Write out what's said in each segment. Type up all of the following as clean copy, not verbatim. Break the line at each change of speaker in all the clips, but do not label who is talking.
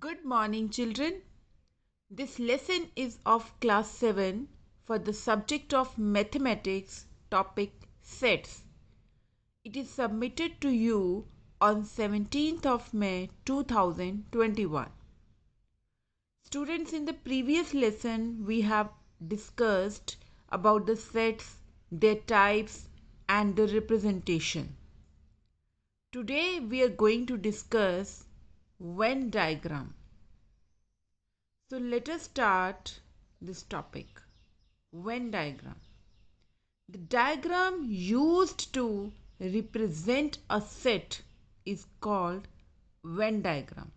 Good morning, children. This lesson is of class 7 for the subject of mathematics, topic sets. It is submitted to you on 17th of May 2021. Students, in the previous lesson we have discussed about the sets, their types and the representation. Today we are going to discuss Venn diagram. So let us start this topic. Venn diagram. The diagram used to represent a set is called Venn diagram.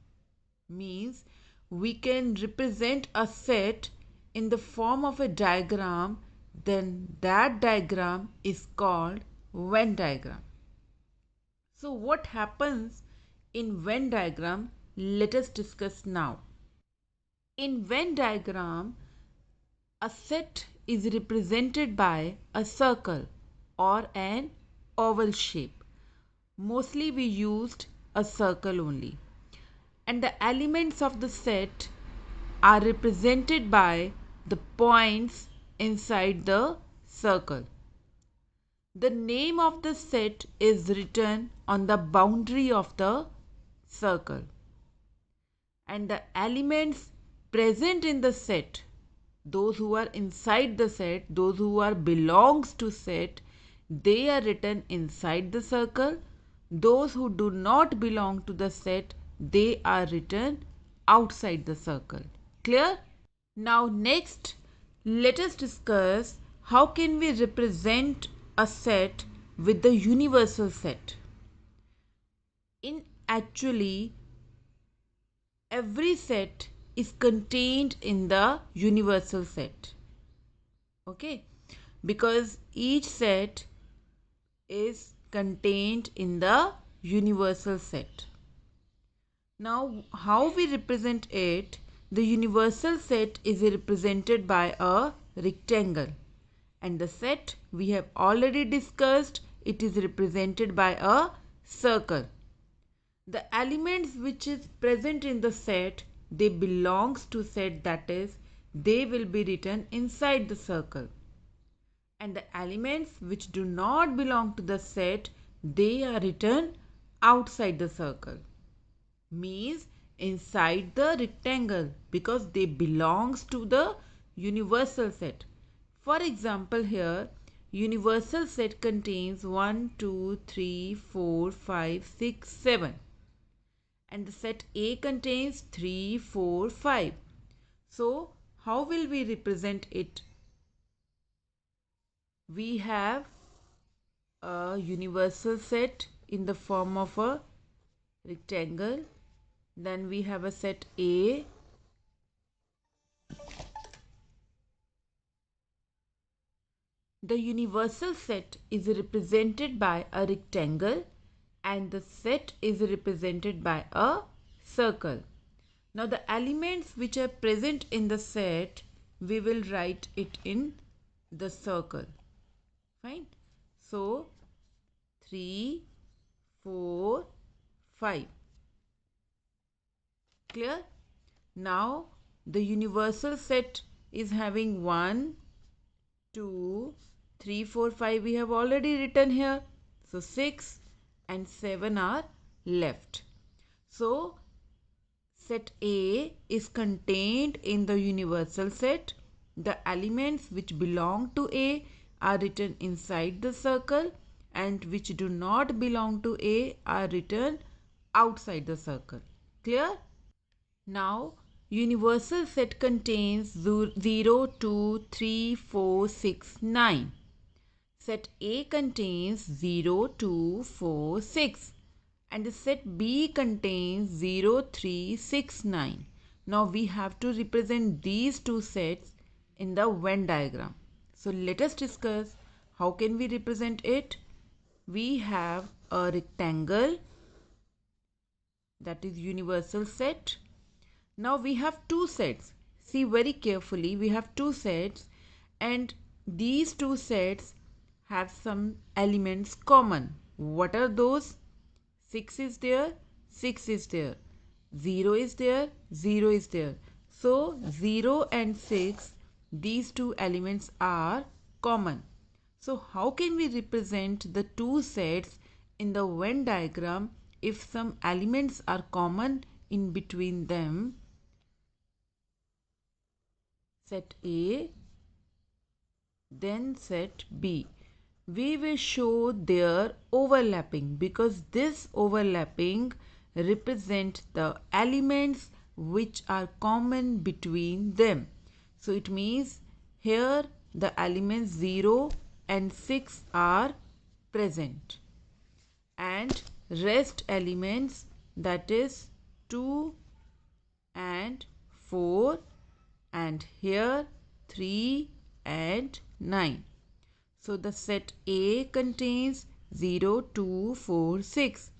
Means we can represent a set in the form of a diagram, then that diagram is called Venn diagram. So what happens in Venn diagram? Let us discuss now. In Venn diagram, a set is represented by a circle or an oval shape. Mostly we used a circle only. And the elements of the set are represented by the points inside the circle. The name of the set is written on the boundary of the circle. And the elements present in the set, those who are inside the set, those who are belongs to set, they are written inside the circle. Those who do not belong to the set, they are written outside the circle. Clear? Now next, let us discuss how can we represent a set with the universal set. In actually, every set is contained in the universal set. Okay, because each set is contained in the universal set. Now how we represent it? The universal set is represented by a rectangle, and the set we have already discussed, it is represented by a circle. The elements which is present in the set, they belongs to set, that is they will be written inside the circle. And the elements which do not belong to the set, they are written outside the circle. Means inside the rectangle, because they belongs to the universal set. For example, here universal set contains 1, 2, 3, 4, 5, 6, 7. And the set A contains 3, 4, 5. So how will we represent it? We have a universal set in the form of a rectangle. Then we have a set A. The universal set is represented by a rectangle and the set is represented by a circle. Now the elements which are present in the set, we will write it in the circle. Fine. So 3, 4, 5. Clear? Now the universal set is having 1, 2, 3, 4, 5 we have already written here. So 6 and 7 are left. So set A is contained in the universal set. The elements which belong to A are written inside the circle and which do not belong to A are written outside the circle. Clear? Now universal set contains 0, 2, 3, 4, 6, 9. Set A contains 0, 2, 4, 6. And the set B contains 0, 3, 6, 9. Now we have to represent these two sets in the Venn diagram. So let us discuss how can we represent it. We have a rectangle, that is universal set. Now we have two sets. See very carefully, we have two sets and these two sets have some elements common. What are those? 6 is there, 6 is there. 0 is there, 0 is there. So 0 and 6, these two elements are common. So how can we represent the two sets in the Venn diagram if some elements are common in between them? Set A, then set B. We will show their overlapping because this overlapping represent the elements which are common between them. So it means here the elements 0 and 6 are present and rest elements, that is 2 and 4, and here 3 and 9. So the set A contains 0, 2, 4, 6.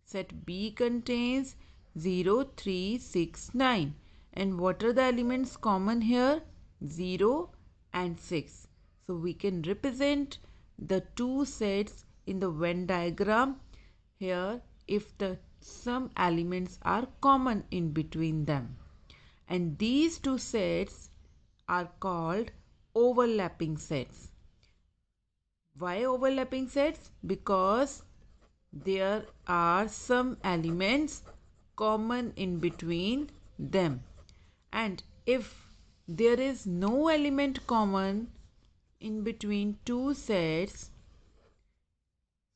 Set B contains 0, 3, 6, 9. And what are the elements common here? 0 and 6. So we can represent the two sets in the Venn diagram here if the some elements are common in between them. And these two sets are called overlapping sets. Why overlapping sets? Because there are some elements common in between them. And if there is no element common in between two sets,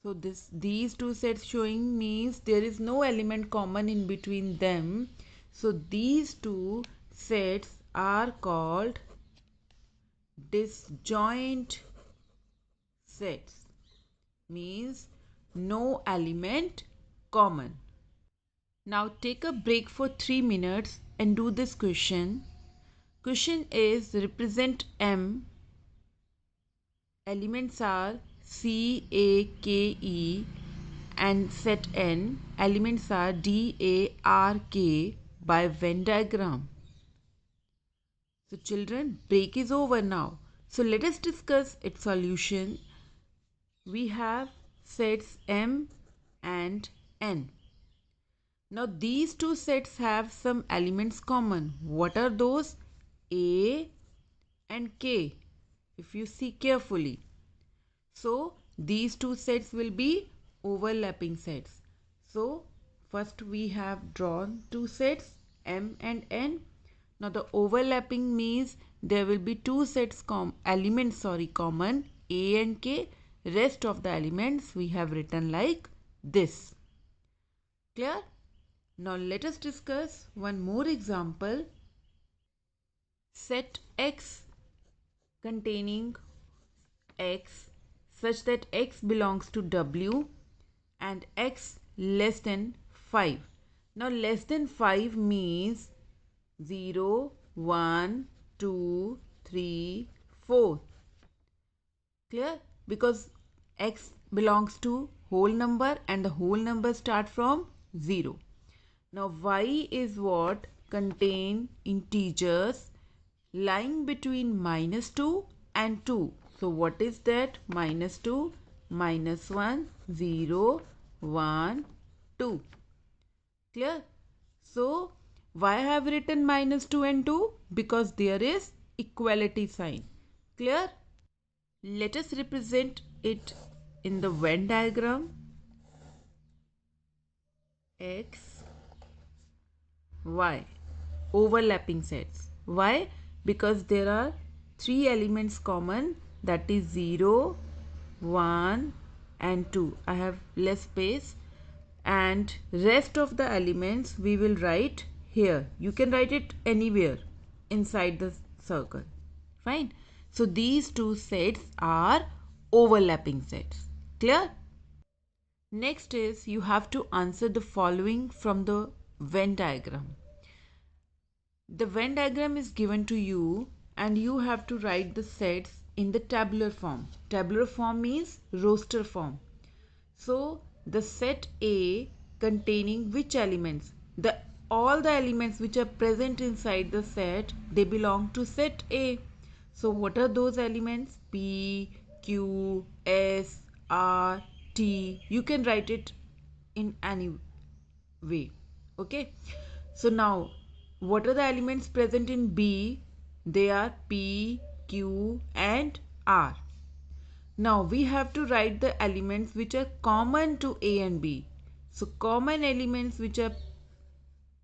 so these two sets showing means there is no element common in between them. So these two sets are called disjoint sets, means no element common. Now take a break for 3 minutes and do this question. Question is represent M. Elements are C, A, K, E, and set N. Elements are D, A, R, K by Venn diagram. So children, break is over now. So let us discuss its solution. We have sets M and N. Now these two sets have some elements common. What are those? A and K, if you see carefully. So these two sets will be overlapping sets. So first we have drawn two sets M and N. Now the overlapping means there will be two sets elements common, A and K. Rest of the elements we have written like this. Clear? Now let us discuss one more example. Set X containing X such that X belongs to W and X less than 5. Now less than 5 means 0, 1, 2, 3, 4. Clear? Because X belongs to whole number and the whole number start from 0. Now Y is what? Contain integers lying between -2 and 2. So what is that? -2, -1, 0, 1, 2. Clear? So why I have written -2 and 2? Because there is equality sign. Clear? Let us represent it in the Venn diagram. X, Y, overlapping sets. Why? Because there are three elements common, that is 0, 1 and 2. I have less space, and rest of the elements we will write here. You can write it anywhere inside the circle. Fine. So these two sets are overlapping sets. Clear? Next is you have to answer the following from the Venn diagram. The Venn diagram is given to you and you have to write the sets in the tabular form. Tabular form means roster form. So the set A containing which elements? All the elements which are present inside the set, they belong to set A. So what are those elements? P, Q, S, R, T. You can write it in any way. Okay. So now, what are the elements present in B? They are P, Q and R. Now we have to write the elements which are common to A and B. So common elements which are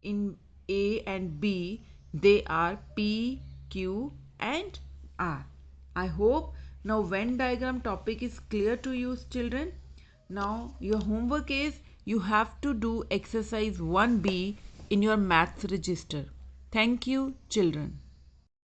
in A and B, they are P, Q and R. I hope now Venn diagram topic is clear to you children. Now your homework is you have to do exercise 1B in your maths register. Thank you children.